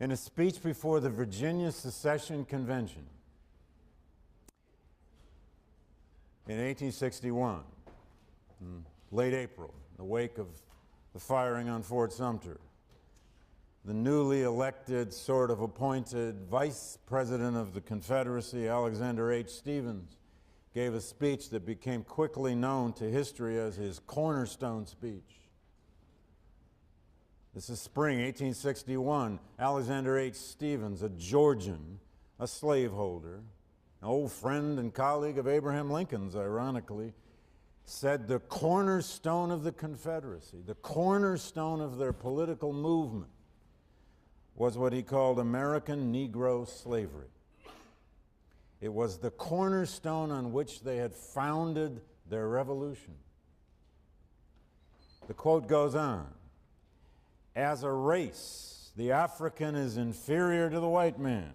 In a speech before the Virginia Secession Convention in 1861, in late April, in the wake of the firing on Fort Sumter, the newly elected, sort of appointed Vice President of the Confederacy, Alexander H. Stephens, gave a speech that became quickly known to history as his cornerstone speech. This is spring 1861. Alexander H. Stephens, a Georgian, a slaveholder, an old friend and colleague of Abraham Lincoln's, ironically, said the cornerstone of the Confederacy, the cornerstone of their political movement, was what he called American Negro slavery. It was the cornerstone on which they had founded their revolution. The quote goes on, "As a race, the African is inferior to the white man.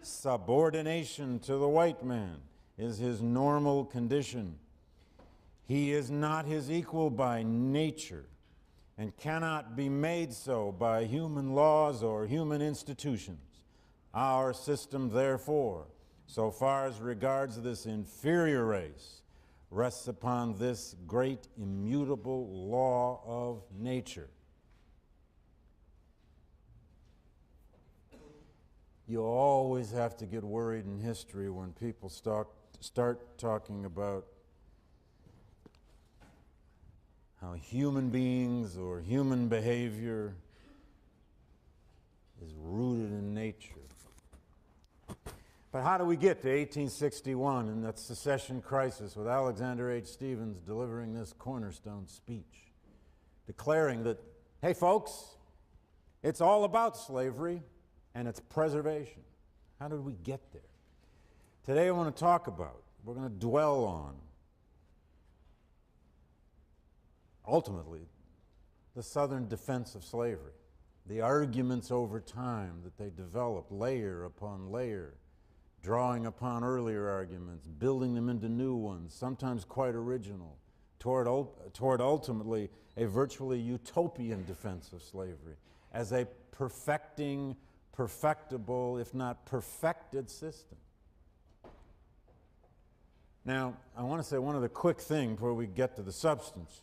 Subordination to the white man is his normal condition. He is not his equal by nature and cannot be made so by human laws or human institutions. Our system, therefore, so far as regards this inferior race, rests upon this great immutable law of nature." You always have to get worried in history when people start talking about how human beings or human behavior is rooted in nature. But how do we get to 1861 and that secession crisis with Alexander H. Stephens delivering this cornerstone speech, declaring that, hey folks, it's all about slavery and its preservation? How did we get there? Today I want to talk about, we're going to dwell on, ultimately, the Southern defense of slavery, the arguments over time that they developed layer upon layer, drawing upon earlier arguments, building them into new ones, sometimes quite original, toward ultimately a virtually utopian defense of slavery as a perfectible, if not perfected system. Now, I want to say one other quick thing before we get to the substance.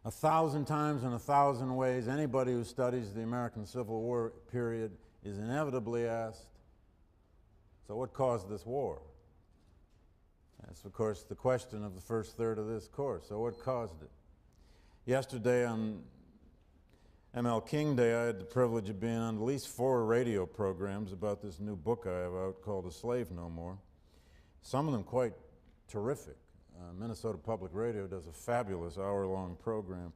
1,000 times in 1,000 ways, anybody who studies the American Civil War period is inevitably asked, so what caused this war? That's, of course, the question of the first third of this course. So what caused it? Yesterday on M.L. King Day, I had the privilege of being on at least 4 radio programs about this new book I have out called A Slave No More. Some of them quite terrific. Minnesota Public Radio does a fabulous hour-long program.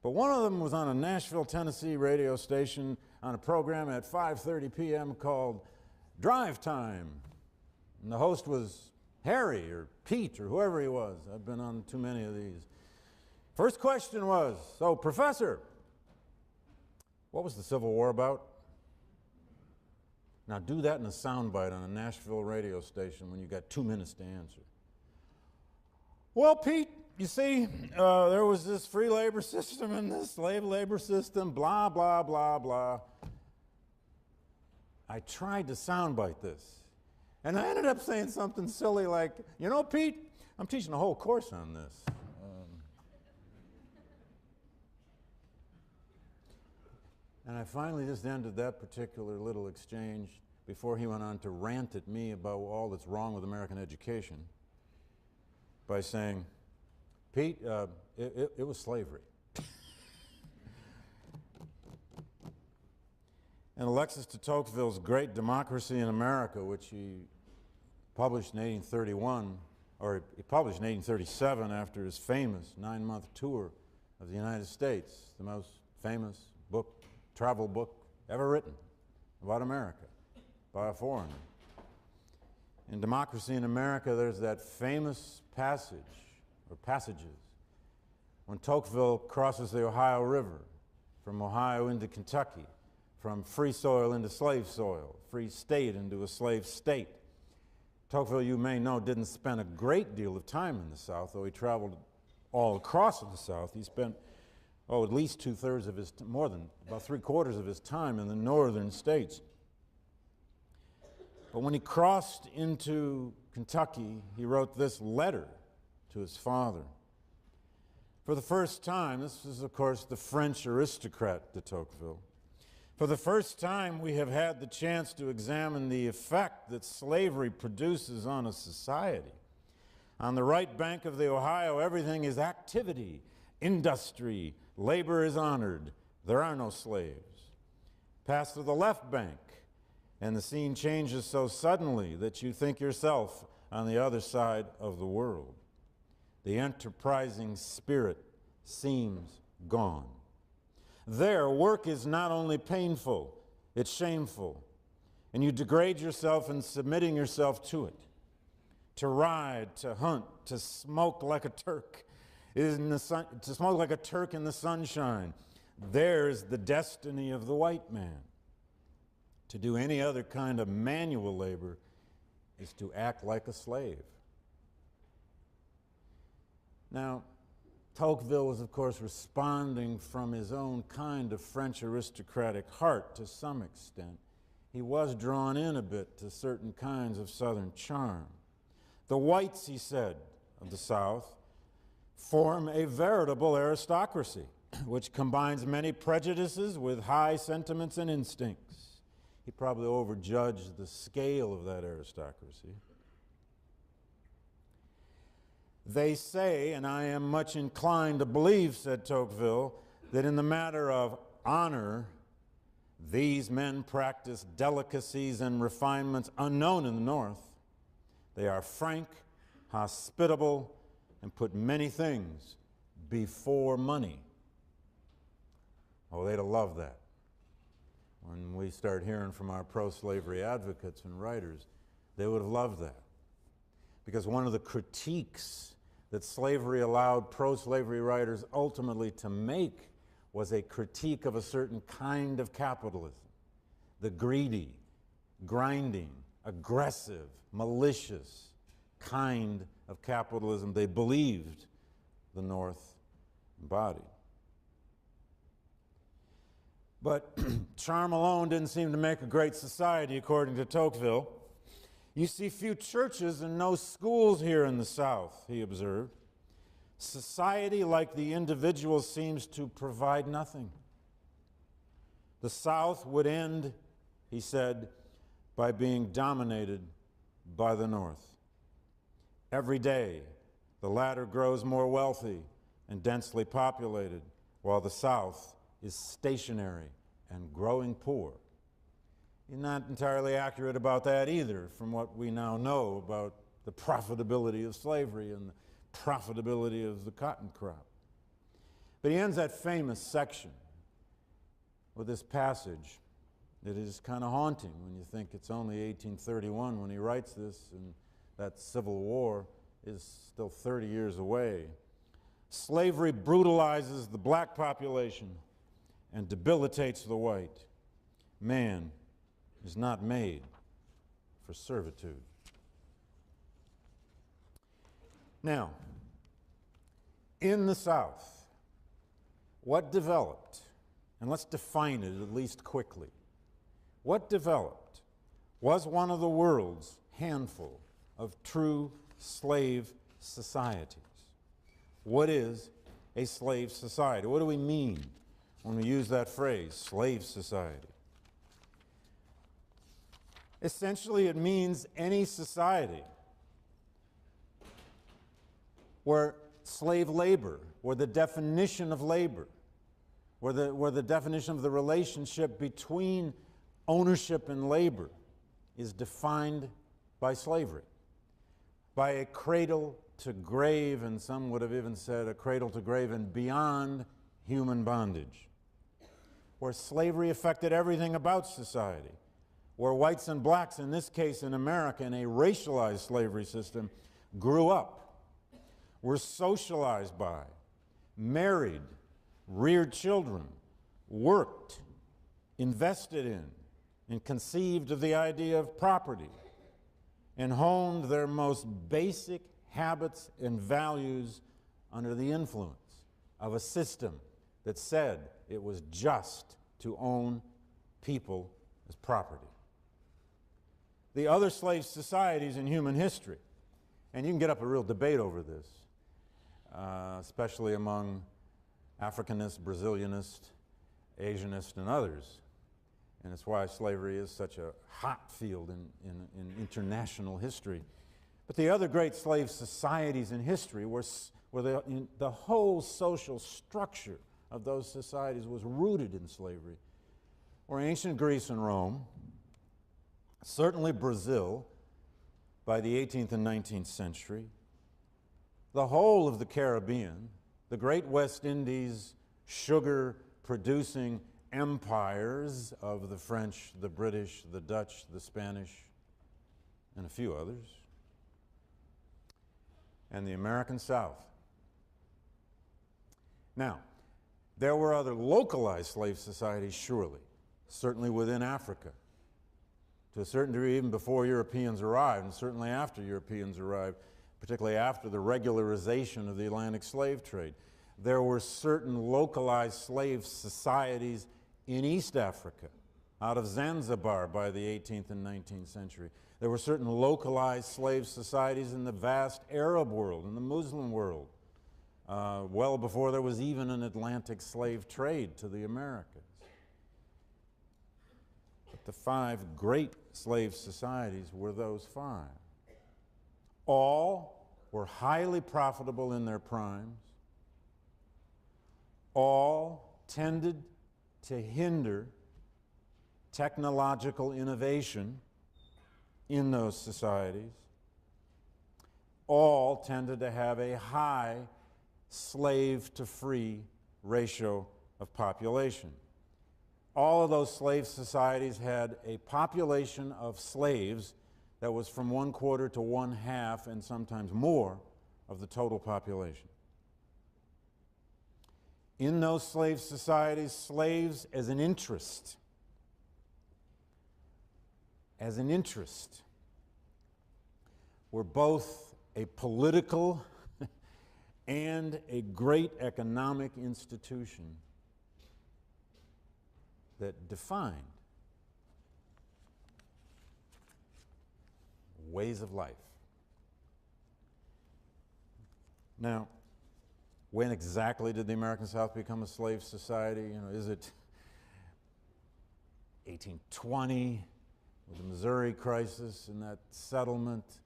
But one of them was on a Nashville, Tennessee radio station on a program at 5:30 p.m. called Drive Time. And the host was Harry or Pete or whoever he was. I've been on too many of these. First question was, so Professor, what was the Civil War about? Now do that in a soundbite on a Nashville radio station when you got 2 minutes to answer. Well, Pete, you see, there was this free labor system and this slave labor system, blah, blah, blah, blah. I tried to soundbite this, and I ended up saying something silly like, you know, Pete, I'm teaching a whole course on this. And I finally just ended that particular little exchange before he went on to rant at me about all that's wrong with American education by saying, Pete, it was slavery. And Alexis de Tocqueville's Great Democracy in America, which he published in 1831, or he published in 1837 after his famous 9-month tour of the United States, the most famous book, travel book ever written about America by a foreigner. In Democracy in America, there's that famous passage, or passages, when Tocqueville crosses the Ohio River from Ohio into Kentucky, from free soil into slave soil, free state into a slave state. Tocqueville, you may know, didn't spend a great deal of time in the South, though he traveled all across the South. He spent at least two-thirds of his, more than about three-quarters of his time in the northern states. But when he crossed into Kentucky, he wrote this letter to his father. For the first time, this is, of course, the French aristocrat de Tocqueville. For the first time, we have had the chance to examine the effect that slavery produces on a society. On the right bank of the Ohio, everything is activity, industry, labor is honored. There are no slaves. Pass to the left bank, and the scene changes so suddenly that you think yourself on the other side of the world. The enterprising spirit seems gone. There, work is not only painful, it's shameful, and you degrade yourself in submitting yourself to it. To ride, to hunt, to smoke like a Turk to smoke like a Turk in the sunshine. There's the destiny of the white man. To do any other kind of manual labor is to act like a slave. Now, Tocqueville was, of course, responding from his own kind of French aristocratic heart to some extent. He was drawn in a bit to certain kinds of Southern charm. The whites, he said, of the South, form a veritable aristocracy, which combines many prejudices with high sentiments and instincts. He probably overjudged the scale of that aristocracy. They say, and I am much inclined to believe, said Tocqueville, that in the matter of honor, these men practice delicacies and refinements unknown in the North. They are frank, hospitable, and put many things before money. Oh, they'd have loved that. When we start hearing from our pro-slavery advocates and writers, they would have loved that. Because one of the critiques that slavery allowed pro-slavery writers ultimately to make was a critique of a certain kind of capitalism. The greedy, grinding, aggressive, malicious kind of capitalism they believed the North embodied. But charm alone didn't seem to make a great society, according to Tocqueville. You see few churches and no schools here in the South, he observed. Society, like the individual, seems to provide nothing. The South would end, he said, by being dominated by the North. Every day, the latter grows more wealthy and densely populated, while the South is stationary and growing poor. He's not entirely accurate about that either, from what we now know about the profitability of slavery and the profitability of the cotton crop. But he ends that famous section with this passage that is kind of haunting when you think it's only 1831 when he writes this, and that Civil War is still 30 years away. Slavery brutalizes the black population and debilitates the white. Man is not made for servitude. Now, in the South, what developed, and let's define it at least quickly, what developed was one of the world's handful of true slave societies. What is a slave society? What do we mean when we use that phrase, slave society? Essentially, it means any society where slave labor, where the definition of labor, where the definition of the relationship between ownership and labor is defined by slavery, by a cradle to grave, and some would have even said a cradle to grave and beyond human bondage, where slavery affected everything about society, where whites and blacks, in this case in America, in a racialized slavery system, grew up, were socialized by, married, reared children, worked, invested in, and conceived of the idea of property, and honed their most basic habits and values under the influence of a system that said it was just to own people as property. The other slave societies in human history, and you can get up a real debate over this, especially among Africanists, Brazilianists, Asianists, and others. And it's why slavery is such a hot field in international history. But the other great slave societies in history were the whole social structure of those societies was rooted in slavery. Were ancient Greece and Rome, certainly Brazil by the 18th and 19th century, the whole of the Caribbean, the great West Indies sugar-producing empires of the French, the British, the Dutch, the Spanish, and a few others, and the American South. Now, there were other localized slave societies, surely, certainly within Africa, to a certain degree even before Europeans arrived, and certainly after Europeans arrived, particularly after the regularization of the Atlantic slave trade. There were certain localized slave societies in East Africa, out of Zanzibar by the 18th and 19th century. There were certain localized slave societies in the vast Arab world, in the Muslim world, well before there was even an Atlantic slave trade to the Americas. But the five great slave societies were those five. All were highly profitable in their primes. All tended to hinder technological innovation in those societies. All tended to have a high slave-to-free ratio of population. All of those slave societies had a population of slaves that was from 1/4 to 1/2 and sometimes more of the total population. In those slave societies, slaves as an interest, were both a political and a great economic institution that defined ways of life. Now, when exactly did the American South become a slave society? You know, is it 1820 with the Missouri crisis and that settlement,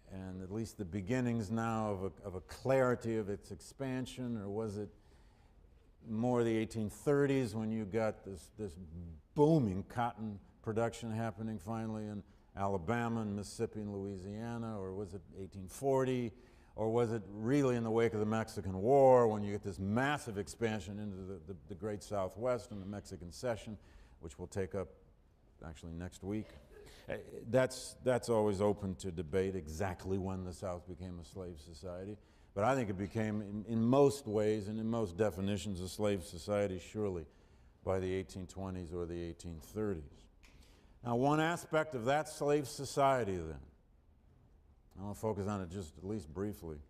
and at least the beginnings now of a clarity of its expansion, or was it more the 1830s when you got this booming cotton production happening finally in Alabama and Mississippi and Louisiana, or was it 1840? Or was it really in the wake of the Mexican War when you get this massive expansion into the great Southwest and the Mexican Cession, which we'll take up actually next week? That's always open to debate, exactly when the South became a slave society. But I think it became, in most ways and in most definitions, a slave society surely by the 1820s or the 1830s. Now, one aspect of that slave society then, I want to focus on it just at least briefly,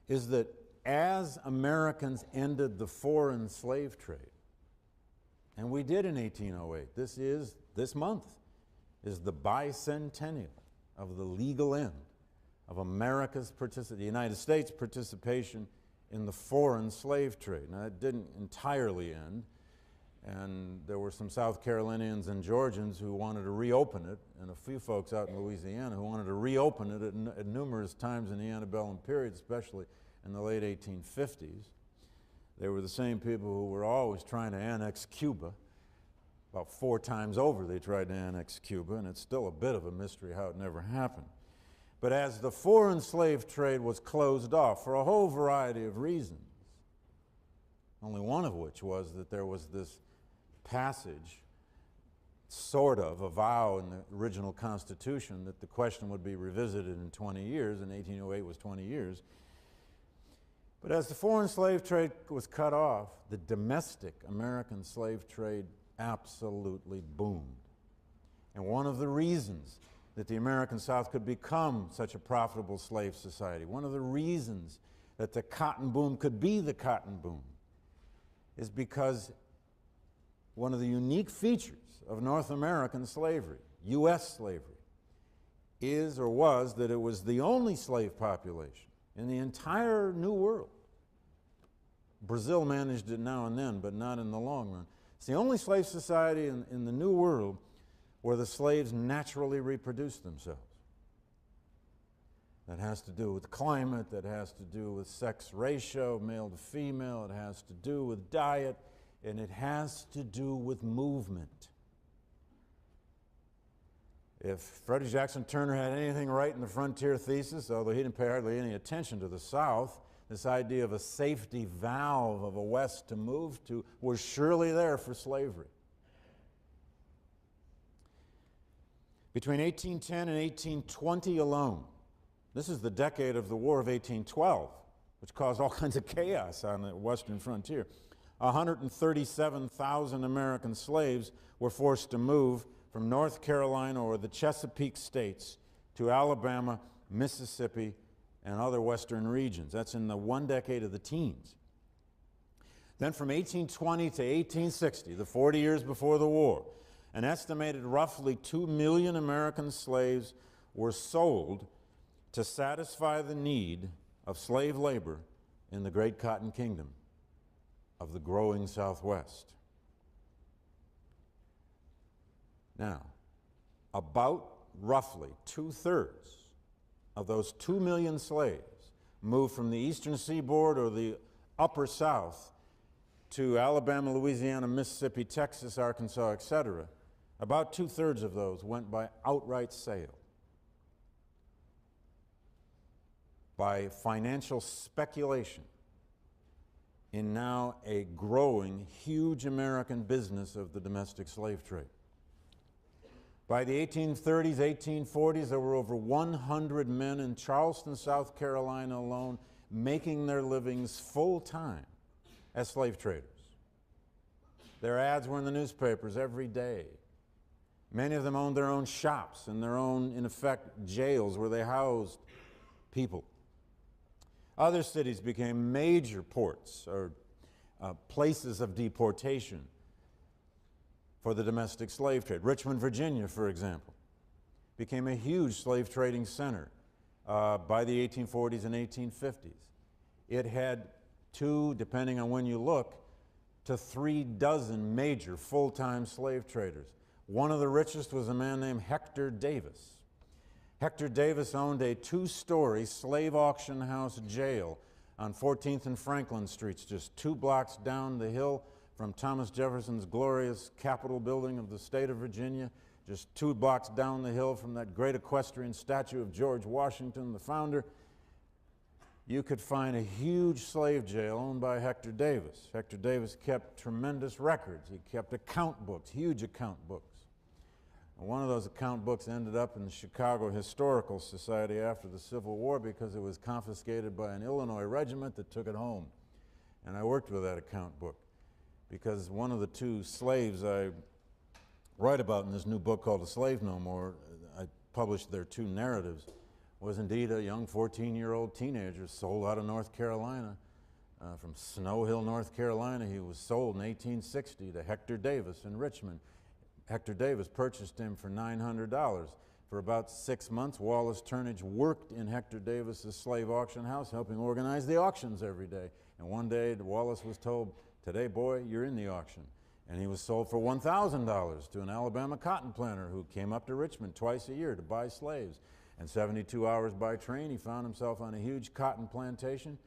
is that as Americans ended the foreign slave trade, and we did in 1808, this month is the bicentennial of the legal end of America's the United States' participation in the foreign slave trade. Now, it didn't entirely end, and there were some South Carolinians and Georgians who wanted to reopen it, and a few folks out in Louisiana who wanted to reopen it at numerous times in the antebellum period, especially in the late 1850s. They were the same people who were always trying to annex Cuba. About 4 times over they tried to annex Cuba, and it's still a bit of a mystery how it never happened. But as the foreign slave trade was closed off for a whole variety of reasons, only one of which was that there was this passage, sort of, a vow in the original Constitution that the question would be revisited in 20 years, and 1808 was 20 years. But as the foreign slave trade was cut off, the domestic American slave trade absolutely boomed. And one of the reasons that the American South could become such a profitable slave society, one of the reasons that the cotton boom could be the cotton boom is because one of the unique features of North American slavery, U.S. slavery, is or was that it was the only slave population in the entire New World. Brazil managed it now and then, but not in the long run. It's the only slave society in the New World where the slaves naturally reproduced themselves. That has to do with climate, that has to do with sex ratio, male to female, it has to do with diet, and it has to do with movement. If Freddie Jackson Turner had anything right in the frontier thesis, although he didn't pay hardly any attention to the South, this idea of a safety valve of a West to move to was surely there for slavery. Between 1810 and 1820 alone, this is the decade of the War of 1812, which caused all kinds of chaos on the western frontier. 137,000 American slaves were forced to move from North Carolina or the Chesapeake states to Alabama, Mississippi, and other western regions. That's in the one decade of the teens. Then from 1820 to 1860, the 40 years before the war, an estimated roughly 2 million American slaves were sold to satisfy the need of slave labor in the great cotton kingdom of the growing Southwest. Now, about roughly 2/3 of those 2 million slaves moved from the eastern seaboard or the upper South to Alabama, Louisiana, Mississippi, Texas, Arkansas, etc. About 2/3 of those went by outright sale, by financial speculation in now a growing, huge American business of the domestic slave trade. By the 1830s, 1840s, there were over 100 men in Charleston, South Carolina alone, making their livings full-time as slave traders. Their ads were in the newspapers every day. Many of them owned their own shops and their own, in effect, jails where they housed people. Other cities became major ports or places of deportation for the domestic slave trade. Richmond, Virginia, for example, became a huge slave trading center by the 1840s and 1850s. It had 2, depending on when you look, to 3 dozen major full-time slave traders. One of the richest was a man named Hector Davis. Hector Davis owned a 2-story slave auction house jail on 14th and Franklin Streets, just 2 blocks down the hill from Thomas Jefferson's glorious Capitol building of the state of Virginia, just 2 blocks down the hill from that great equestrian statue of George Washington, the founder. You could find a huge slave jail owned by Hector Davis. Hector Davis kept tremendous records. He kept account books, huge account books. And one of those account books ended up in the Chicago Historical Society after the Civil War because it was confiscated by an Illinois regiment that took it home. And I worked with that account book because one of the 2 slaves I write about in this new book called A Slave No More, I published their 2 narratives, was indeed a young 14-year-old teenager sold out of North Carolina. From Snow Hill, North Carolina, he was sold in 1860 to Hector Davis in Richmond. Hector Davis purchased him for $900. For about 6 months, Wallace Turnage worked in Hector Davis's slave auction house, helping organize the auctions every day. And one day, Wallace was told, "Today, boy, you're in the auction." And he was sold for $1,000 to an Alabama cotton planter who came up to Richmond twice a year to buy slaves. And 72 hours by train, he found himself on a huge cotton plantation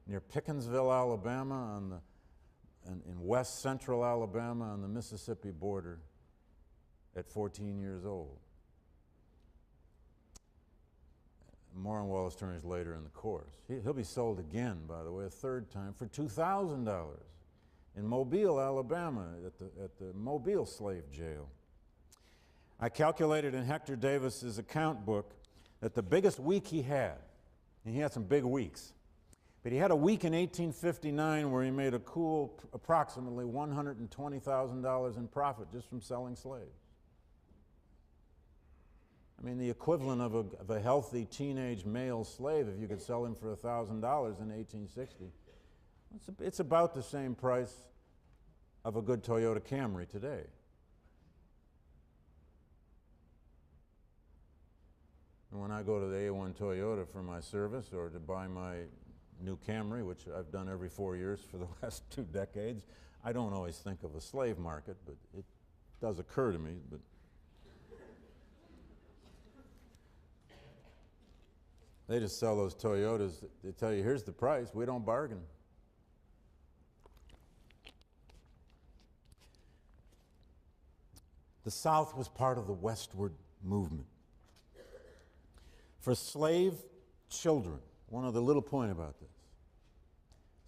near Pickensville, Alabama, in west central Alabama on the Mississippi border at 14 years old. More on Wallace Turnage later in the course. He'll be sold again, by the way, a 3rd time for $2,000 in Mobile, Alabama, at the Mobile slave jail. I calculated in Hector Davis's account book that the biggest week he had, and he had some big weeks, but he had a week in 1859 where he made a cool approximately $120,000 in profit just from selling slaves. I mean, the equivalent of a healthy teenage male slave, if you could sell him for $1,000 in 1860, it's about the same price of a good Toyota Camry today. And when I go to the A1 Toyota for my service or to buy my new Camry, which I've done every 4 years for the last 2 decades, I don't always think of a slave market, but it does occur to me. But they just sell those Toyotas. They tell you, here's the price. We don't bargain. The South was part of the westward movement. For slave children, one other little point about this,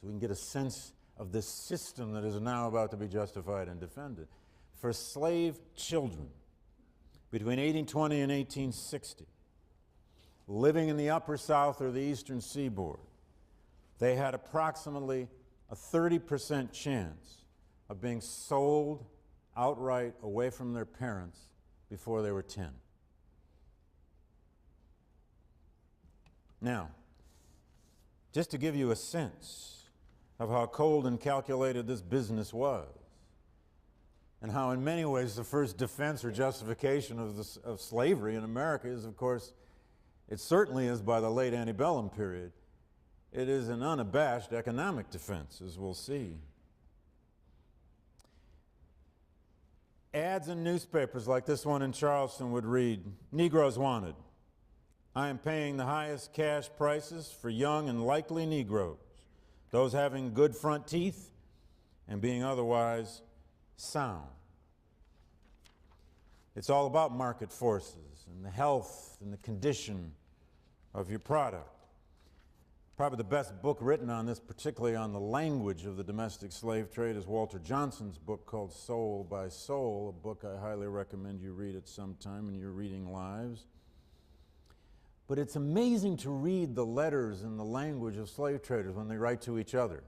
so we can get a sense of this system that is now about to be justified and defended. For slave children, between 1820 and 1860, living in the Upper South or the Eastern Seaboard, they had approximately a 30% chance of being sold outright away from their parents before they were 10. Now, just to give you a sense of how cold and calculated this business was, and how in many ways the first defense or justification of slavery in America is, of course, it certainly is by the late antebellum period, it is an unabashed economic defense, as we'll see. Ads in newspapers like this one in Charleston would read, "Negroes wanted. I am paying the highest cash prices for young and likely Negroes, those having good front teeth and being otherwise sound." It's all about market forces and the health and the condition of your product. Probably the best book written on this, particularly on the language of the domestic slave trade, is Walter Johnson's book called Soul by Soul, a book I highly recommend you read at some time in your reading lives. But it's amazing to read the letters and the language of slave traders when they write to each other.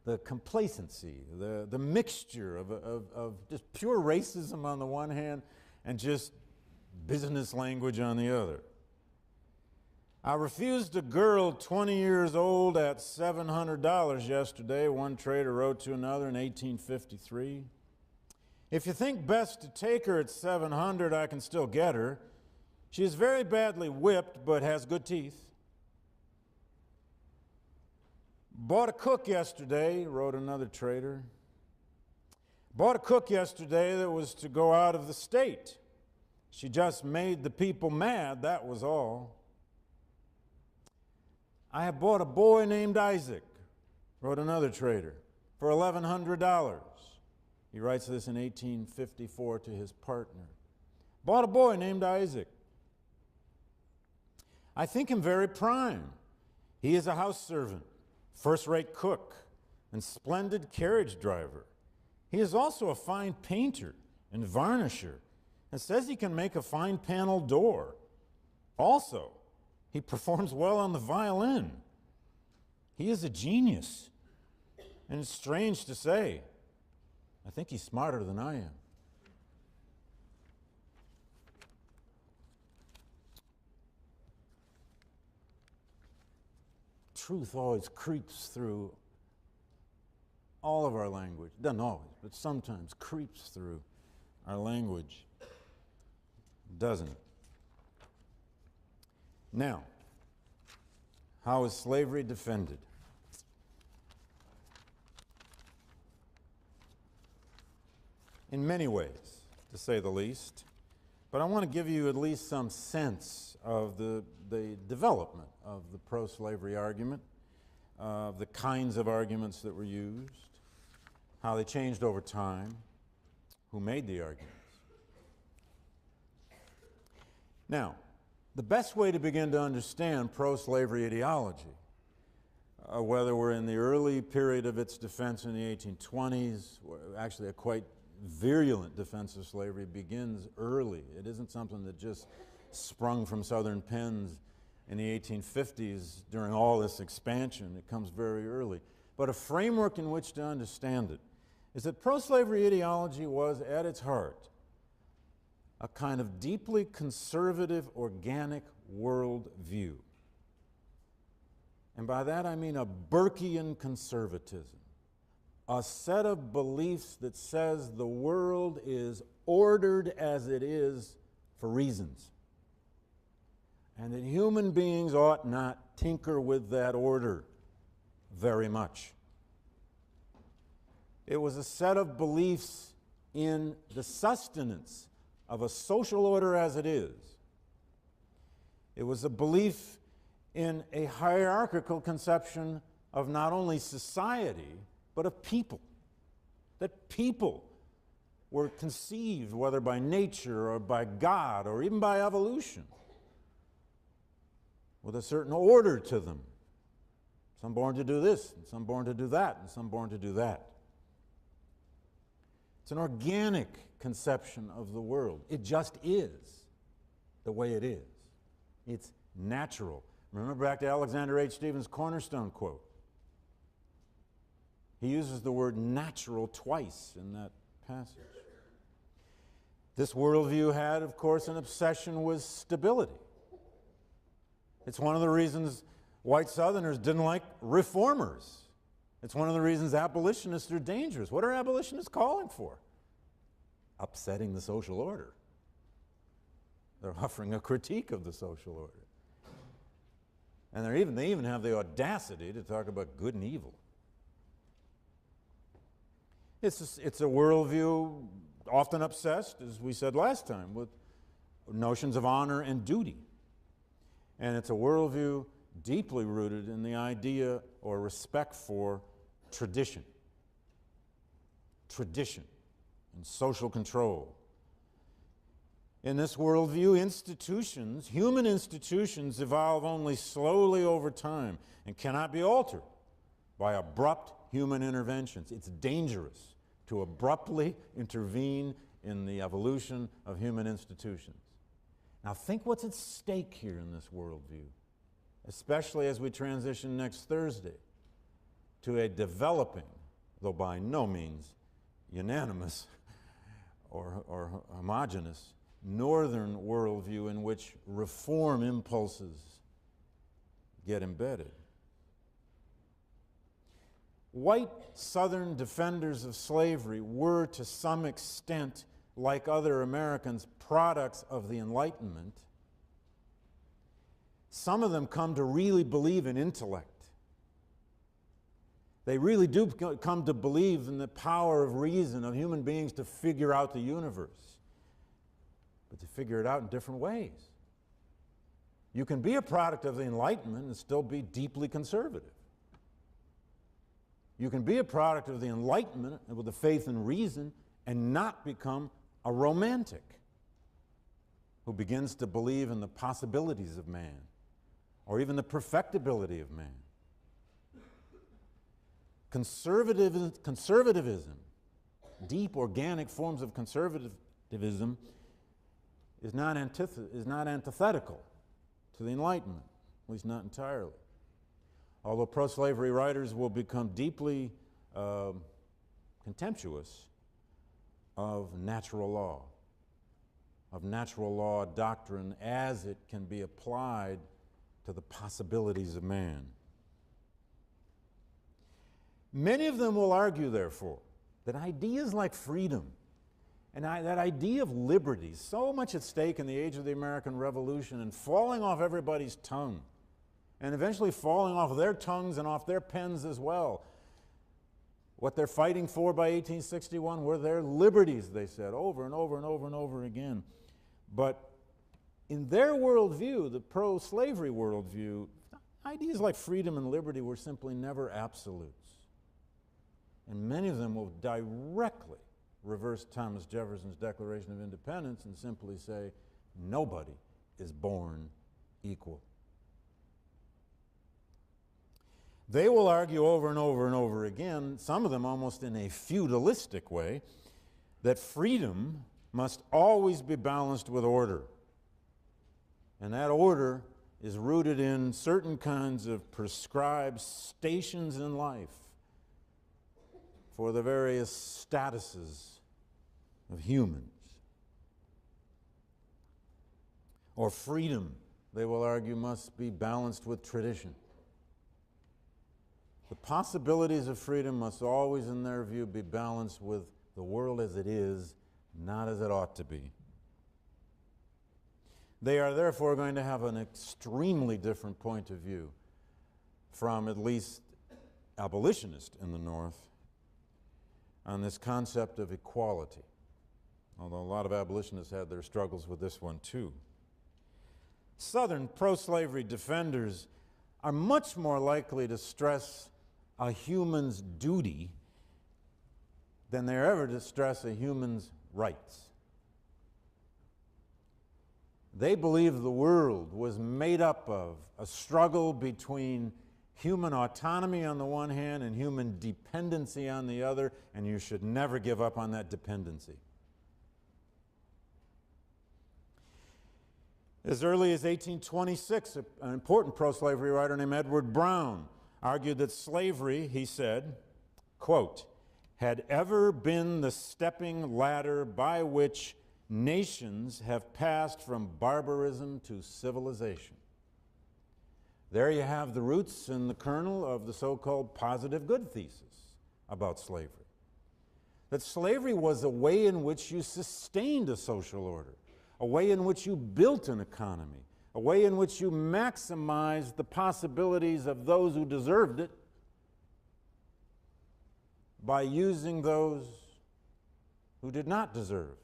The complacency, the mixture of just pure racism on the one hand and just business language on the other. "I refused a girl 20 years old at $700 yesterday," one trader wrote to another in 1853. "If you think best to take her at $700, I can still get her. She is very badly whipped, but has good teeth." "Bought a cook yesterday," wrote another trader. "Bought a cook yesterday that was to go out of the state. She just made the people mad, that was all." "I have bought a boy named Isaac," wrote another trader, "for $1,100. He writes this in 1854 to his partner. "Bought a boy named Isaac. I think him very prime. He is a house servant, first-rate cook, and splendid carriage driver. He is also a fine painter and varnisher, and says he can make a fine panel door. Also, he performs well on the violin. He is a genius, and it's strange to say, I think he's smarter than I am." Truth always creeps through all of our language. Doesn't always, but sometimes creeps through our language, doesn't it? Now, how is slavery defended? In many ways, to say the least, but I want to give you at least some sense of the development of the pro-slavery argument, the kinds of arguments that were used, how they changed over time, who made the arguments. Now, the best way to begin to understand pro-slavery ideology, whether we're in the early period of its defense in the 1820s, actually a quite virulent defense of slavery begins early. It isn't something that just sprung from Southern pens in the 1850s during all this expansion. It comes very early. But a framework in which to understand it is that pro-slavery ideology was, at its heart, a kind of deeply conservative, organic worldview. And by that I mean a Burkean conservatism, a set of beliefs that says the world is ordered as it is for reasons, and that human beings ought not tinker with that order very much. It was a set of beliefs in the sustenance of a social order as it is. It was a belief in a hierarchical conception of not only society, but of people. That people were conceived, whether by nature or by God or even by evolution, with a certain order to them. Some born to do this, and some born to do that, and some born to do that. It's an organic conception of the world. It just is the way it is. It's natural. Remember back to Alexander H. Stevens' cornerstone quote. He uses the word natural twice in that passage. This worldview had, of course, an obsession with stability. It's one of the reasons white Southerners didn't like reformers. It's one of the reasons abolitionists are dangerous. What are abolitionists calling for? Upsetting the social order. They're offering a critique of the social order. And they even have the audacity to talk about good and evil. It's a worldview often obsessed, as we said last time, with notions of honor and duty. And it's a worldview deeply rooted in the idea or respect for tradition. Tradition and social control. In this worldview, institutions, human institutions, evolve only slowly over time and cannot be altered by abrupt human interventions. It's dangerous to abruptly intervene in the evolution of human institutions. Now think what's at stake here in this worldview, especially as we transition next Thursday to a developing, though by no means unanimous or homogeneous, northern worldview in which reform impulses get embedded. White Southern defenders of slavery were, to some extent, like other Americans, products of the Enlightenment. Some of them come to really believe in intellect. They really do come to believe in the power of reason, of human beings to figure out the universe, but to figure it out in different ways. You can be a product of the Enlightenment and still be deeply conservative. You can be a product of the Enlightenment with a faith in reason and not become a romantic who begins to believe in the possibilities of man or even the perfectibility of man. Conservatism, deep organic forms of conservatism, is not antithetical to the Enlightenment, at least not entirely. Although pro-slavery writers will become deeply contemptuous of natural law doctrine as it can be applied to the possibilities of man. Many of them will argue, therefore, that ideas like freedom and that idea of liberty, so much at stake in the age of the American Revolution and falling off everybody's tongue, and eventually falling off their tongues and off their pens as well. What they're fighting for by 1861 were their liberties, they said, over and over and over and over again. But in their worldview, the pro-slavery worldview, ideas like freedom and liberty were simply never absolutes. And many of them will directly reverse Thomas Jefferson's Declaration of Independence and simply say, nobody is born equal. They will argue over and over and over again, some of them almost in a feudalistic way, that freedom must always be balanced with order. And that order is rooted in certain kinds of prescribed stations in life for the various statuses of humans. or freedom, they will argue, must be balanced with tradition. The possibilities of freedom must always, in their view, be balanced with the world as it is, not as it ought to be. They are therefore going to have an extremely different point of view from at least abolitionists in the North on this concept of equality, although a lot of abolitionists had their struggles with this one too. Southern pro-slavery defenders are much more likely to stress a human's duty than they're ever to stress a human's rights. They believe the world was made up of a struggle between human autonomy on the one hand and human dependency on the other, and you should never give up on that dependency. As early as 1826, an important pro-slavery writer named Edward Brown argued that slavery, he said, quote, had ever been the stepping ladder by which nations have passed from barbarism to civilization. There you have the roots and the kernel of the so-called positive good thesis about slavery. That slavery was a way in which you sustained a social order, a way in which you built an economy, a way in which you maximized the possibilities of those who deserved it by using those who did not deserve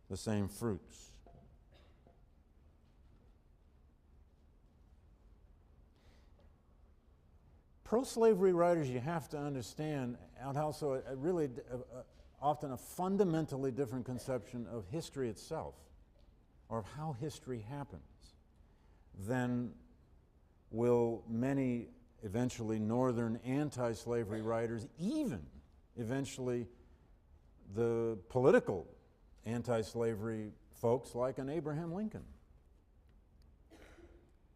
the same fruits. Pro-slavery writers, you have to understand, and also often a fundamentally different conception of history itself, or of how history happens, than will many eventually northern anti-slavery writers, even eventually the political anti-slavery folks like an Abraham Lincoln,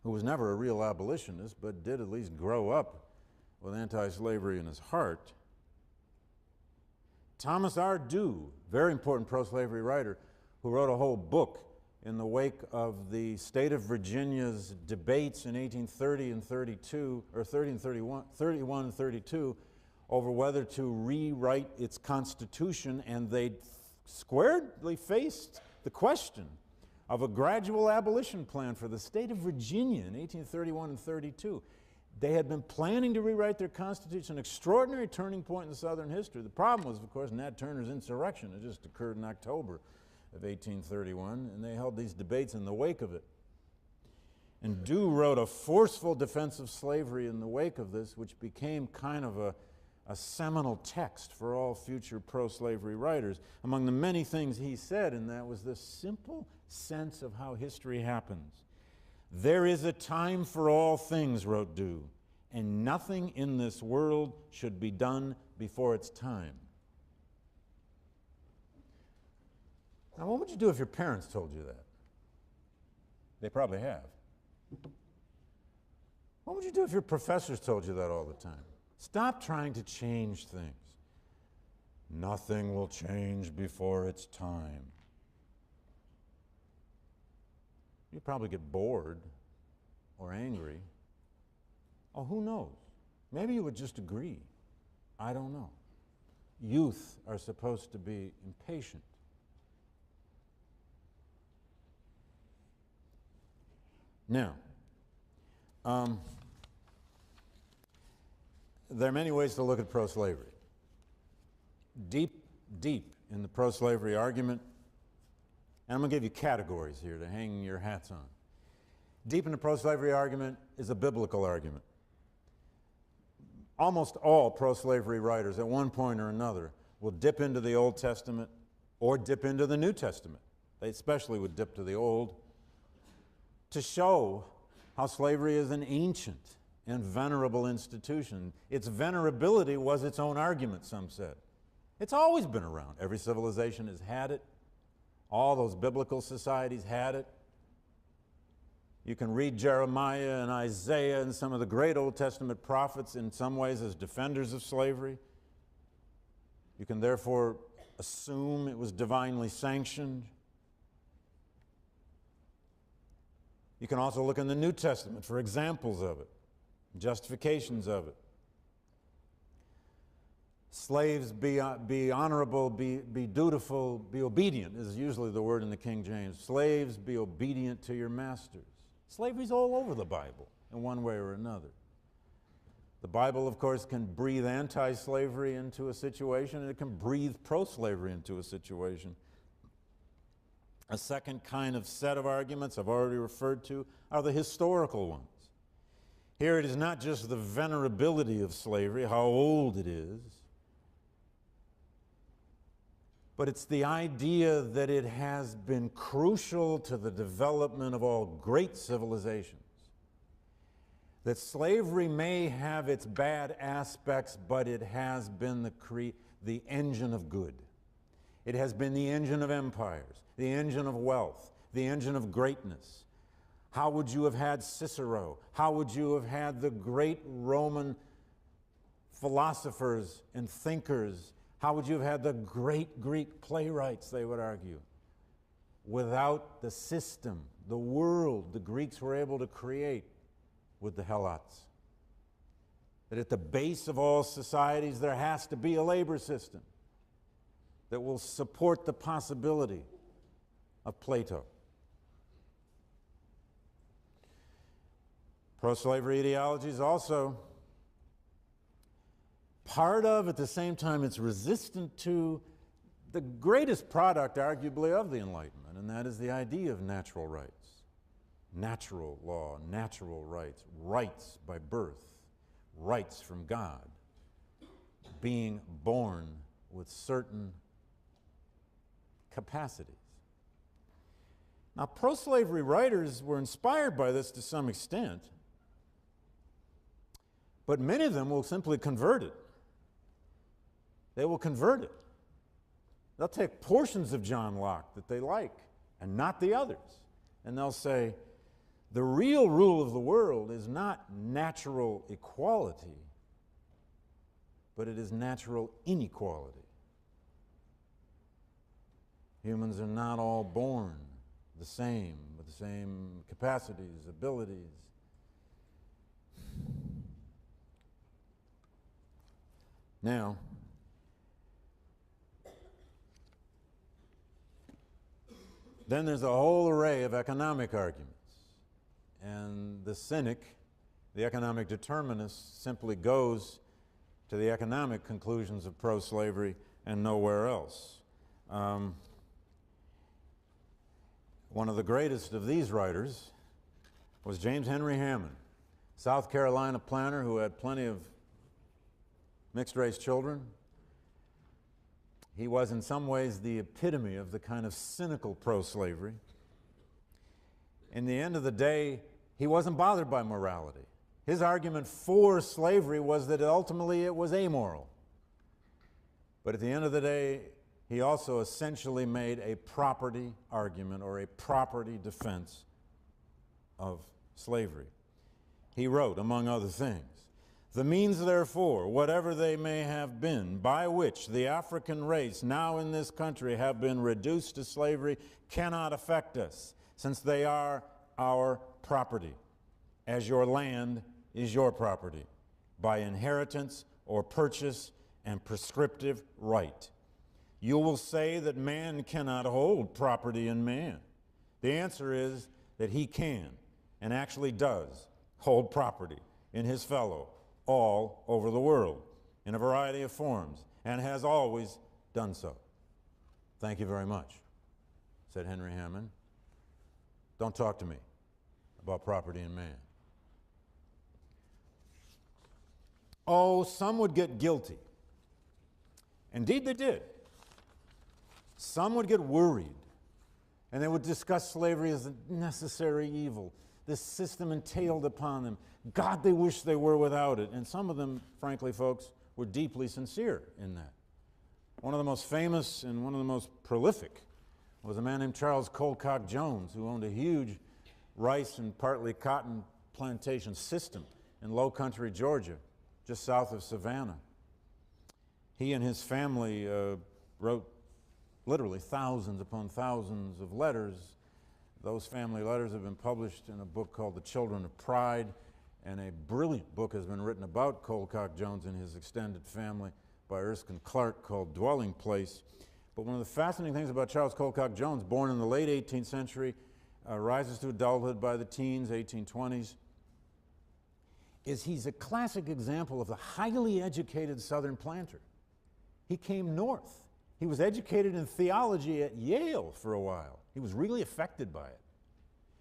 who was never a real abolitionist but did at least grow up with anti-slavery in his heart. Thomas R. Dew, very important pro-slavery writer, who wrote a whole book in the wake of the state of Virginia's debates in 1830 and 32, or 30 and 31 and 32, over whether to rewrite its constitution, and they squarely faced the question of a gradual abolition plan for the state of Virginia in 1831 and 32. They had been planning to rewrite their constitution, an extraordinary turning point in Southern history. The problem was, of course, Nat Turner's insurrection. It just occurred in October of 1831, and they held these debates in the wake of it. And Dew wrote a forceful defense of slavery in the wake of this, which became kind of a seminal text for all future pro-slavery writers. Among the many things he said in that was this simple sense of how history happens. There is a time for all things, wrote Dew, and nothing in this world should be done before its time. Now, what would you do if your parents told you that? They probably have. What would you do if your professors told you that all the time? Stop trying to change things. Nothing will change before its time. You'd probably get bored or angry. Oh, who knows? Maybe you would just agree. I don't know. Youth are supposed to be impatient. Now, there are many ways to look at pro-slavery. Deep in the pro-slavery argument, and I'm going to give you categories here to hang your hats on. Deep in the pro-slavery argument is a biblical argument. Almost all pro-slavery writers at one point or another will dip into the Old Testament or dip into the New Testament. They especially would dip to the Old to show how slavery is an ancient and venerable institution. Its venerability was its own argument, some said. It's always been around. Every civilization has had it. All those biblical societies had it. You can read Jeremiah and Isaiah and some of the great Old Testament prophets in some ways as defenders of slavery. You can therefore assume it was divinely sanctioned. You can also look in the New Testament for examples of it, justifications of it. Slaves, be honorable, be dutiful, be obedient is usually the word in the King James. Slaves, be obedient to your masters. Slavery's all over the Bible in one way or another. The Bible, of course, can breathe anti-slavery into a situation, and it can breathe pro-slavery into a situation. A second kind of set of arguments I've already referred to are the historical ones. Here it is not just the venerability of slavery, how old it is, but it's the idea that it has been crucial to the development of all great civilizations. That slavery may have its bad aspects, but it has been the engine of good. It has been the engine of empires, the engine of wealth, the engine of greatness. How would you have had Cicero? How would you have had the great Roman philosophers and thinkers? How would you have had the great Greek playwrights, they would argue? Without the system, the world the Greeks were able to create with the Helots. That at the base of all societies there has to be a labor system that will support the possibility of Plato. Pro-slavery ideology is also part of, at the same time, it's resistant to the greatest product, arguably, of the Enlightenment, and that is the idea of natural rights. Natural law, natural rights, rights by birth, rights from God, being born with certain capacities. Now, pro-slavery writers were inspired by this to some extent, but many of them will simply convert it. They will convert it. They'll take portions of John Locke that they like and not the others, and they'll say, the real rule of the world is not natural equality, but it is natural inequality. Humans are not all born the same, with the same capacities, abilities. Now, then there's a whole array of economic arguments. And the cynic, the economic determinist, simply goes to the economic conclusions of pro-slavery and nowhere else. One of the greatest of these writers was James Henry Hammond, South Carolina planter who had plenty of mixed-race children. He was in some ways the epitome of the kind of cynical pro-slavery. In the end of the day, he wasn't bothered by morality. His argument for slavery was that ultimately it was amoral. But at the end of the day, he also essentially made a property argument or a property defense of slavery. He wrote, among other things, "The means, therefore, whatever they may have been, by which the African race now in this country have been reduced to slavery, cannot affect us, since they are our property, as your land is your property, by inheritance or purchase and prescriptive right. You will say that man cannot hold property in man. The answer is that he can, and actually does, hold property in his fellow all over the world, in a variety of forms, and has always done so." "Thank you very much," said Henry Hammond. "Don't talk to me about property in man." Oh, some would get guilty. Indeed, they did. Some would get worried, and they would discuss slavery as a necessary evil. This system entailed upon them. God, they wish they were without it. And some of them, frankly, folks, were deeply sincere in that. One of the most famous and one of the most prolific was a man named Charles Colcock Jones, who owned a huge rice and partly cotton plantation system in low-country Georgia, just south of Savannah. He and his family wrote literally thousands upon thousands of letters. Those family letters have been published in a book called The Children of Pride, and a brilliant book has been written about Colcock Jones and his extended family by Erskine Clark called Dwelling Place. But one of the fascinating things about Charles Colcock Jones, born in the late 18th century, rises to adulthood by the teens, 1820s, is he's a classic example of the highly educated Southern planter. He came north. He was educated in theology at Yale for a while. He was really affected by it.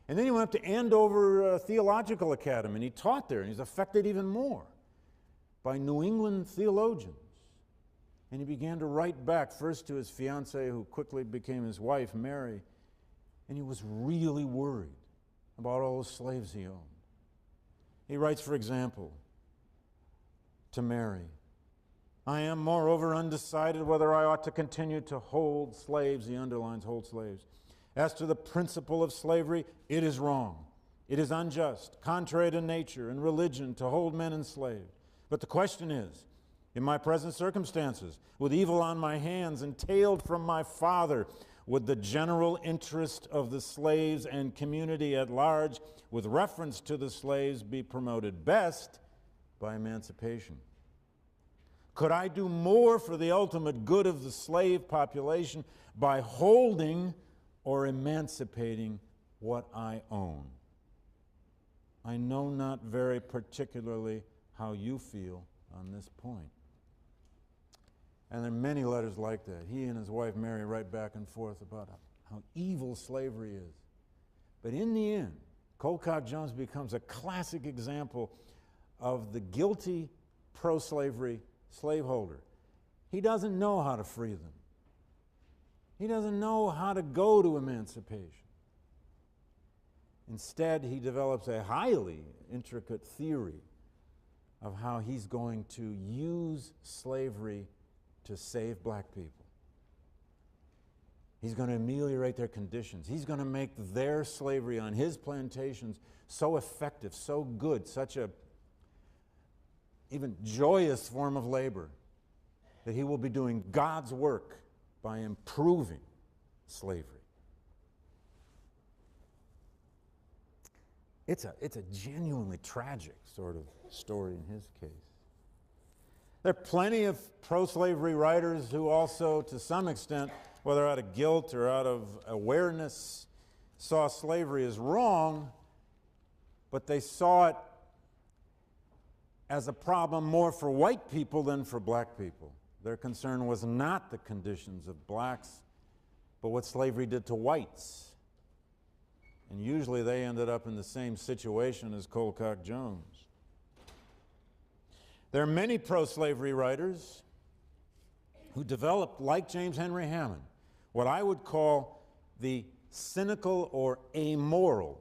And then he went up to Andover Theological Academy, and he taught there, and he was affected even more by New England theologians. And he began to write back, first to his fiancée, who quickly became his wife, Mary, and he was really worried about all the slaves he owned. He writes, for example, to Mary, "I am, moreover, undecided whether I ought to continue to hold slaves," he underlines hold slaves. "As to the principle of slavery, it is wrong. It is unjust, contrary to nature and religion to hold men enslaved. But the question is, in my present circumstances, with evil on my hands, entailed from my father, would the general interest of the slaves and community at large, with reference to the slaves, be promoted best by emancipation? Could I do more for the ultimate good of the slave population by holding or emancipating what I own? I know not very particularly how you feel on this point." And there are many letters like that. He and his wife Mary write back and forth about how evil slavery is. But in the end, Colcock Jones becomes a classic example of the guilty pro-slavery slaveholder. He doesn't know how to free them. He doesn't know how to go to emancipation. Instead, he develops a highly intricate theory of how he's going to use slavery to save black people. He's going to ameliorate their conditions. He's going to make their slavery on his plantations so effective, so good, such a even joyous form of labor that he will be doing God's work by improving slavery. It's a genuinely tragic sort of story in his case. There are plenty of pro-slavery writers who also, to some extent, whether out of guilt or out of awareness, saw slavery as wrong, but they saw it as a problem more for white people than for black people. Their concern was not the conditions of blacks, but what slavery did to whites. And usually they ended up in the same situation as Colcock Jones. There are many pro-slavery writers who developed, like James Henry Hammond, what I would call the cynical or amoral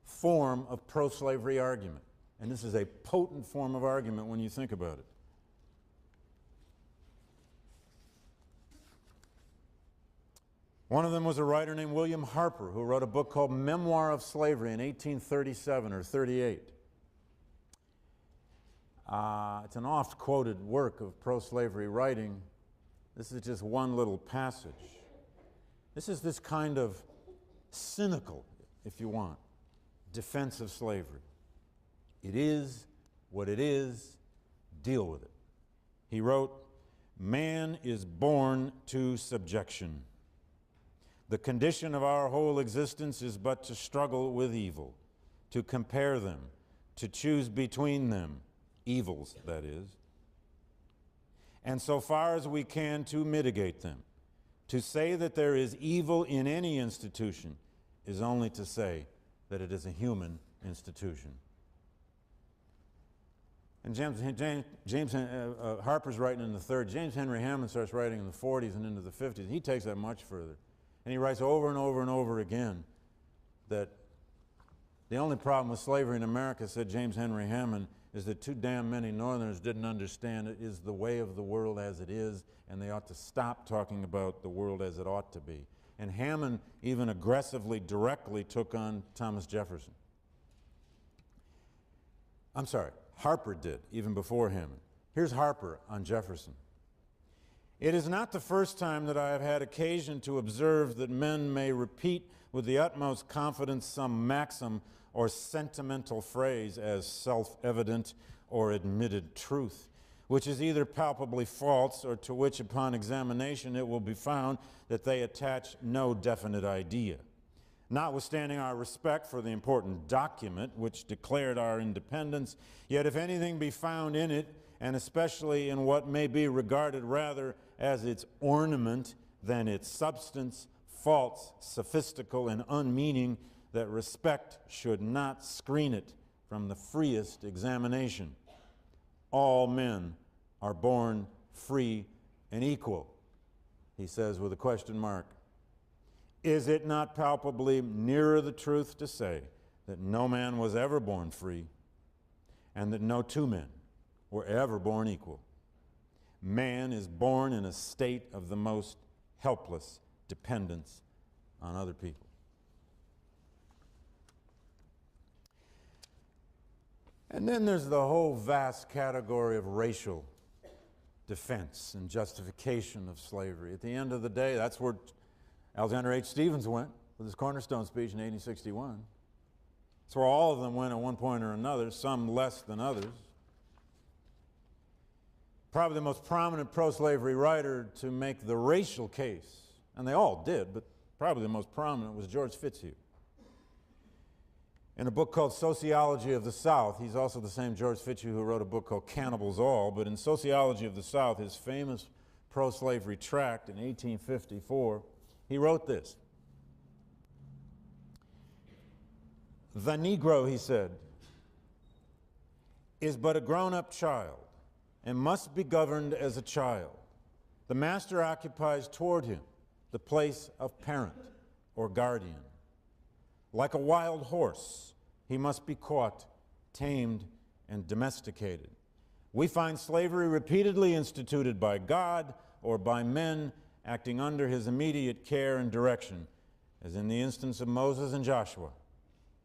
form of pro-slavery argument. And this is a potent form of argument when you think about it. One of them was a writer named William Harper, who wrote a book called Memoir of Slavery in 1837 or 38. It's an oft-quoted work of pro-slavery writing. This is just one little passage. This is this kind of cynical, if you want, defense of slavery. It is what it is, deal with it. He wrote, "Man is born to subjection. The condition of our whole existence is but to struggle with evil, to compare them, to choose between them, evils, that is, and so far as we can to mitigate them. To say that there is evil in any institution is only to say that it is a human institution." And Harper's writing in the 30s. James Henry Hammond starts writing in the 40s and into the 50s. He takes that much further. And he writes over and over and over again that the only problem with slavery in America, said James Henry Hammond, is that too damn many Northerners didn't understand it is the way of the world as it is, and they ought to stop talking about the world as it ought to be. And Hammond even aggressively, directly took on Thomas Jefferson. Harper did, even before Hammond. Here's Harper on Jefferson. It is not the first time that I have had occasion to observe that men may repeat with the utmost confidence some maxim or sentimental phrase as self-evident or admitted truth, which is either palpably false or to which, upon examination, it will be found that they attach no definite idea. Notwithstanding our respect for the important document which declared our independence, yet if anything be found in it, and especially in what may be regarded rather as its ornament than its substance, false, sophistical, and unmeaning, that respect should not screen it from the freest examination. All men are born free and equal, he says with a question mark. Is it not palpably nearer the truth to say that no man was ever born free and that no two men were ever born equal? Man is born in a state of the most helpless dependence on other people. And then there's the whole vast category of racial defense and justification of slavery. At the end of the day, that's where Alexander H. Stephens went with his cornerstone speech in 1861. It's where all of them went at one point or another, some less than others. Probably the most prominent pro-slavery writer to make the racial case, and they all did, but probably the most prominent was George Fitzhugh. In a book called Sociology of the South, he's also the same George Fitzhugh who wrote a book called Cannibals All, but in Sociology of the South, his famous pro-slavery tract in 1854, he wrote this. The Negro, he said, is but a grown-up child and must be governed as a child. The master occupies toward him the place of parent or guardian. Like a wild horse, he must be caught, tamed, and domesticated. We find slavery repeatedly instituted by God or by men acting under his immediate care and direction, as in the instance of Moses and Joshua.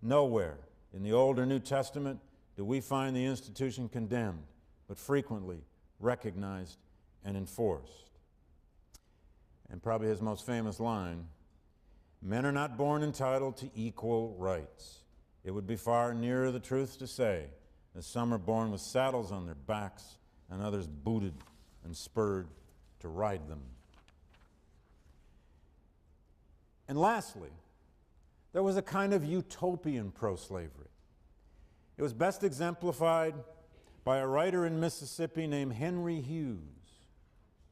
Nowhere in the Old or New Testament do we find the institution condemned, but frequently recognized and enforced. And probably his most famous line, men are not born entitled to equal rights. It would be far nearer the truth to say that some are born with saddles on their backs and others booted and spurred to ride them. And lastly, there was a kind of utopian pro-slavery. It was best exemplified by a writer in Mississippi named Henry Hughes.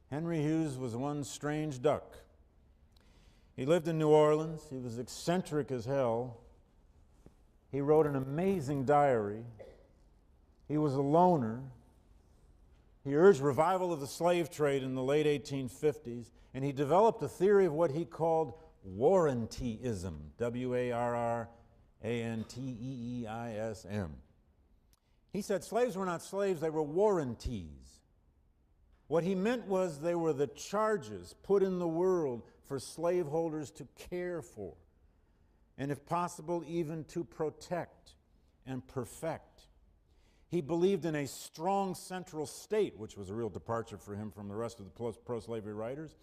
Henry Hughes was one strange duck. He lived in New Orleans. He was eccentric as hell. He wrote an amazing diary. He was a loner. He urged revival of the slave trade in the late 1850s, and he developed a theory of what he called warrantyism, W-A-R-R-A-N-T-E-E-I-S-M. He said slaves were not slaves, they were warranties. What he meant was they were the charges put in the world for slaveholders to care for, and if possible, even to protect and perfect. He believed in a strong central state, which was a real departure for him from the rest of the pro-slavery writers.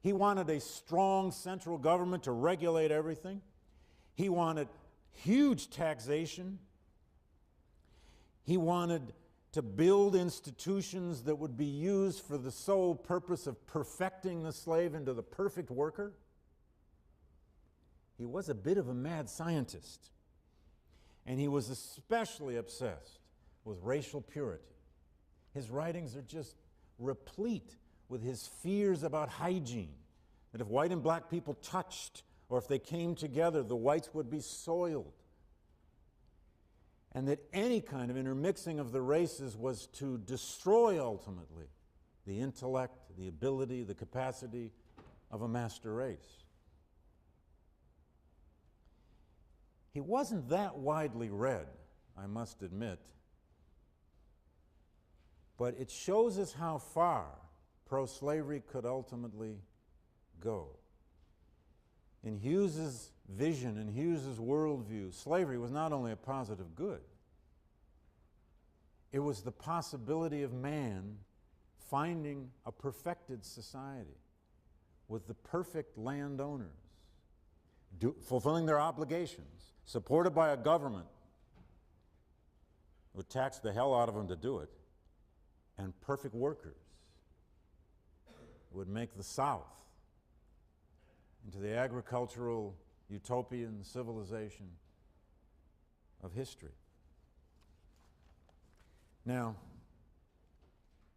He wanted a strong central government to regulate everything. He wanted huge taxation. He wanted to build institutions that would be used for the sole purpose of perfecting the slave into the perfect worker. He was a bit of a mad scientist, and he was especially obsessed with racial purity. His writings are just replete with his fears about hygiene, that if white and black people touched or if they came together, the whites would be soiled, and that any kind of intermixing of the races was to destroy ultimately the intellect, the ability, the capacity of a master race. He wasn't that widely read, I must admit, but it shows us how far pro-slavery could ultimately go. In Hughes's vision, in Hughes's worldview, slavery was not only a positive good, it was the possibility of man finding a perfected society with the perfect landowners, fulfilling their obligations, supported by a government who would tax the hell out of them to do it, and perfect workers would make the South into the agricultural utopian civilization of history. Now,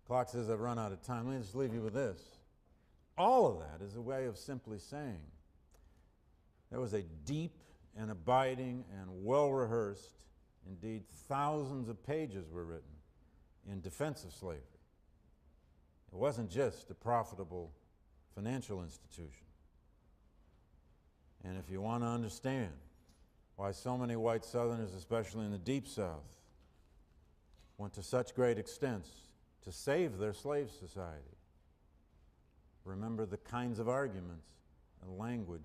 clock says I've run out of time. Let me just leave you with this. All of that is a way of simply saying there was a deep and abiding and well-rehearsed, indeed thousands of pages were written in defense of slavery. It wasn't just a profitable financial institution. And if you want to understand why so many white Southerners, especially in the Deep South, went to such great extents to save their slave society, remember the kinds of arguments and language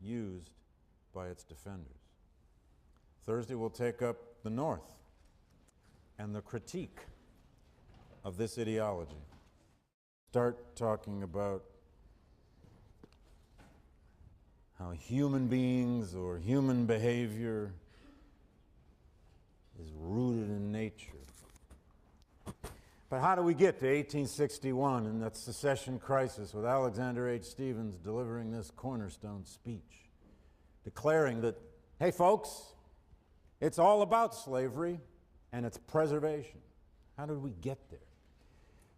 used by its defenders. Thursday we'll take up the North and the critique of this ideology. Start talking about how human beings or human behavior is rooted in nature. But how do we get to 1861 and that secession crisis with Alexander H. Stephens delivering this cornerstone speech, declaring that, hey folks, it's all about slavery and its preservation? How did we get there?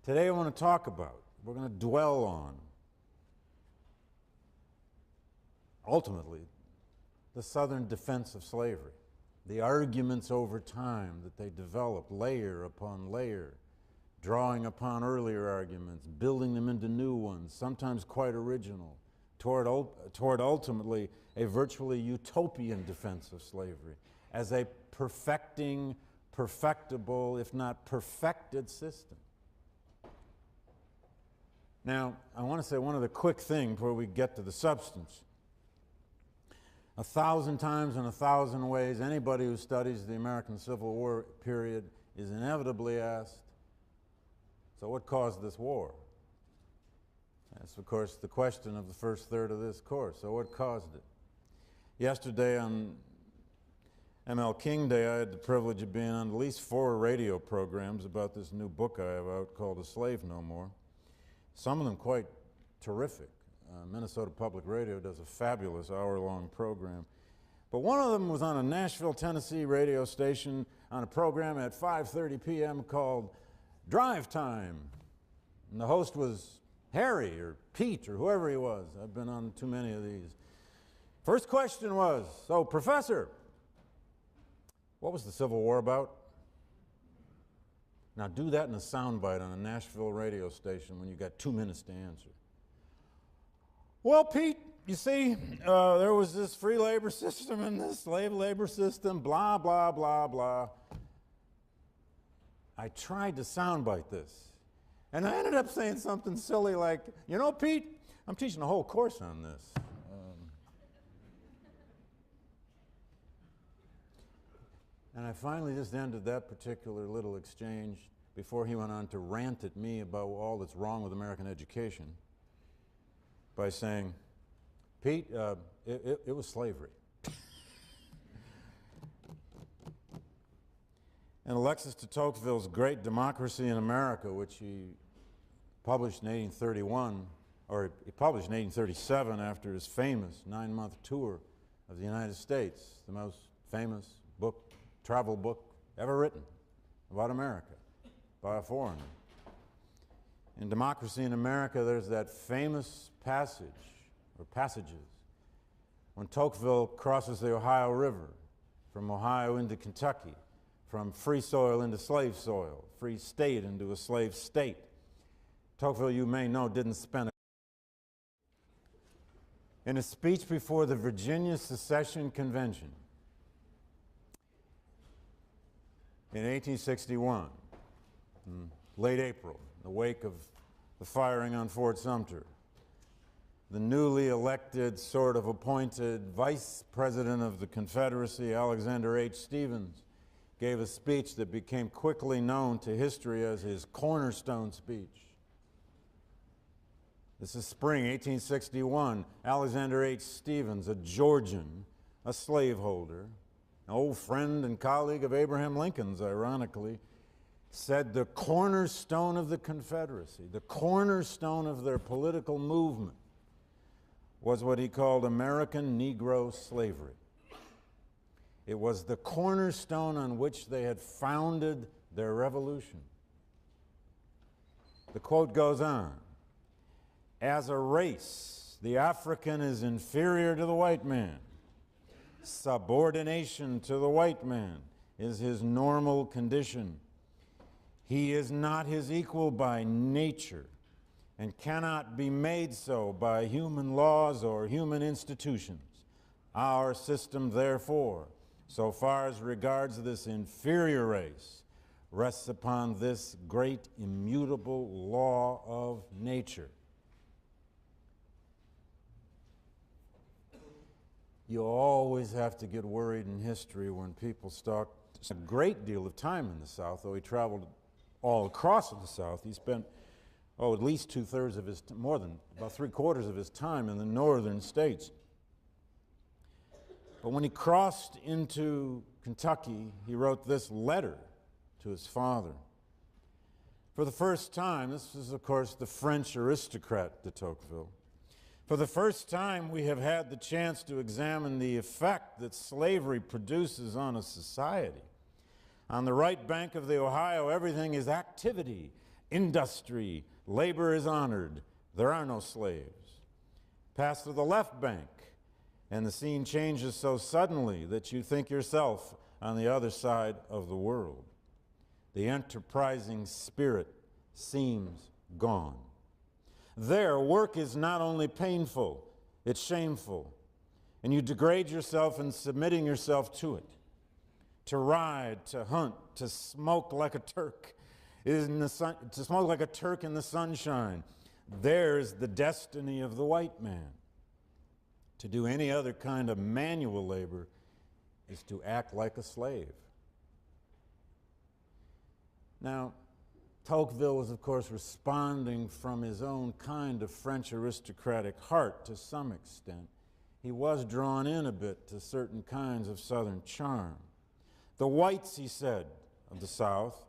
Today I want to talk about, we're going to dwell on, ultimately, the Southern defense of slavery, the arguments over time that they developed layer upon layer, drawing upon earlier arguments, building them into new ones, sometimes quite original, toward ultimately a virtually utopian defense of slavery as a perfectible, if not perfected system. Now, I want to say one other quick thing before we get to the substance. 1,000 times in 1,000 ways, anybody who studies the American Civil War period is inevitably asked, so what caused this war? That's, of course, the question of the first third of this course. So what caused it? Yesterday on ML King Day, I had the privilege of being on at least 4 radio programs about this new book I have out called A Slave No More. Some of them quite terrific. Minnesota Public Radio does a fabulous hour-long program. But one of them was on a Nashville, Tennessee radio station on a program at 5:30 p.m. called Drive Time. And the host was Harry or Pete or whoever he was. I've been on too many of these. First question was, so Professor, what was the Civil War about? Now do that in a soundbite on a Nashville radio station when you got 2 minutes to answer. Well, Pete, you see, there was this free labor system and this slave labor system, blah, blah, blah, blah. I tried to soundbite this, and I ended up saying something silly like, you know, Pete, I'm teaching a whole course on this. And I finally just ended that particular little exchange before he went on to rant at me about all that's wrong with American education by saying, Pete, it was slavery. And Alexis de Tocqueville's Great Democracy in America, which he published in 1831, or he published in 1837 after his famous 9-month tour of the United States, the most famous book, travel book ever written about America by a foreigner. In Democracy in America, there's that famous passage, or passages, when Tocqueville crosses the Ohio River from Ohio into Kentucky, from free soil into slave soil, free state into a slave state. Tocqueville, you may know, didn't spend in a speech before the Virginia Secession Convention in 1861, in late April, in the wake of the firing on Fort Sumter. The newly elected, sort of appointed Vice President of the Confederacy, Alexander H. Stephens, gave a speech that became quickly known to history as his cornerstone speech. This is spring 1861. Alexander H. Stephens, a Georgian, a slaveholder, an old friend and colleague of Abraham Lincoln's, ironically, said the cornerstone of the Confederacy, the cornerstone of their political movement, was what he called American Negro slavery. It was the cornerstone on which they had founded their revolution. The quote goes on, "As a race, the African is inferior to the white man. Subordination to the white man is his normal condition. He is not his equal by nature and cannot be made so by human laws or human institutions. Our system, therefore, so far as regards this inferior race, rests upon this great immutable law of nature." You always have to get worried in history when people spent a great deal of time in the South, though he traveled all across the South. He spent, at least two-thirds of his, more than about three-quarters of his time in the northern states. But when he crossed into Kentucky, he wrote this letter to his father. For the first time, this is, of course, the French aristocrat de Tocqueville. For the first time, we have had the chance to examine the effect that slavery produces on a society. On the right bank of the Ohio, everything is activity, industry, labor is honored. There are no slaves. Pass to the left bank, and the scene changes so suddenly that you think yourself on the other side of the world. The enterprising spirit seems gone. There, work is not only painful, it's shameful, and you degrade yourself in submitting yourself to it. To ride, to hunt, to smoke like a Turk, to smoke like a Turk in the sunshine. There's the destiny of the white man. To do any other kind of manual labor is to act like a slave. Now, Tocqueville was, of course, responding from his own kind of French aristocratic heart to some extent. He was drawn in a bit to certain kinds of Southern charm. The whites, he said, of the South,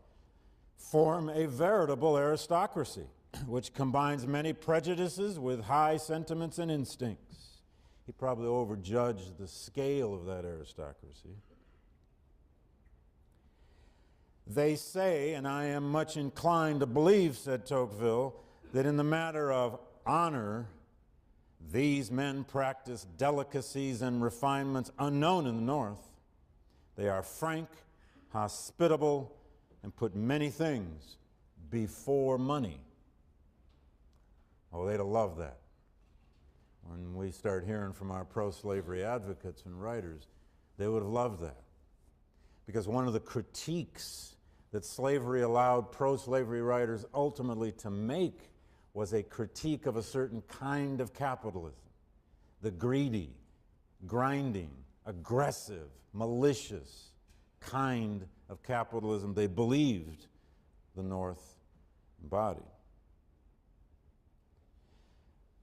form a veritable aristocracy, which combines many prejudices with high sentiments and instincts. He probably overjudged the scale of that aristocracy. They say, and I am much inclined to believe, said Tocqueville, that in the matter of honor, these men practice delicacies and refinements unknown in the North. They are frank, hospitable, and put many things before money. Oh, they'd have loved that. When we start hearing from our pro-slavery advocates and writers, they would have loved that. Because one of the critiques that slavery allowed pro-slavery writers ultimately to make was a critique of a certain kind of capitalism. The greedy, grinding, aggressive, malicious kind of capitalism they believed the North embodied.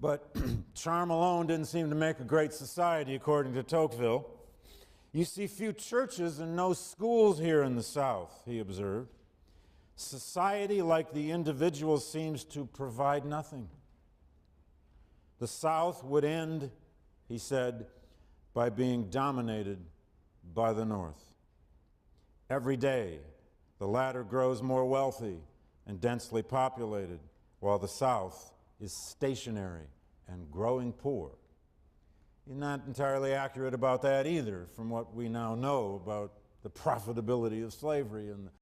But charm alone didn't seem to make a great society, according to Tocqueville. You see few churches and no schools here in the South, he observed. Society, like the individual, seems to provide nothing. The South would end, he said, by being dominated by the North. Every day, the latter grows more wealthy and densely populated, while the South is stationary and growing poor. He's not entirely accurate about that either, from what we now know about the profitability of slavery and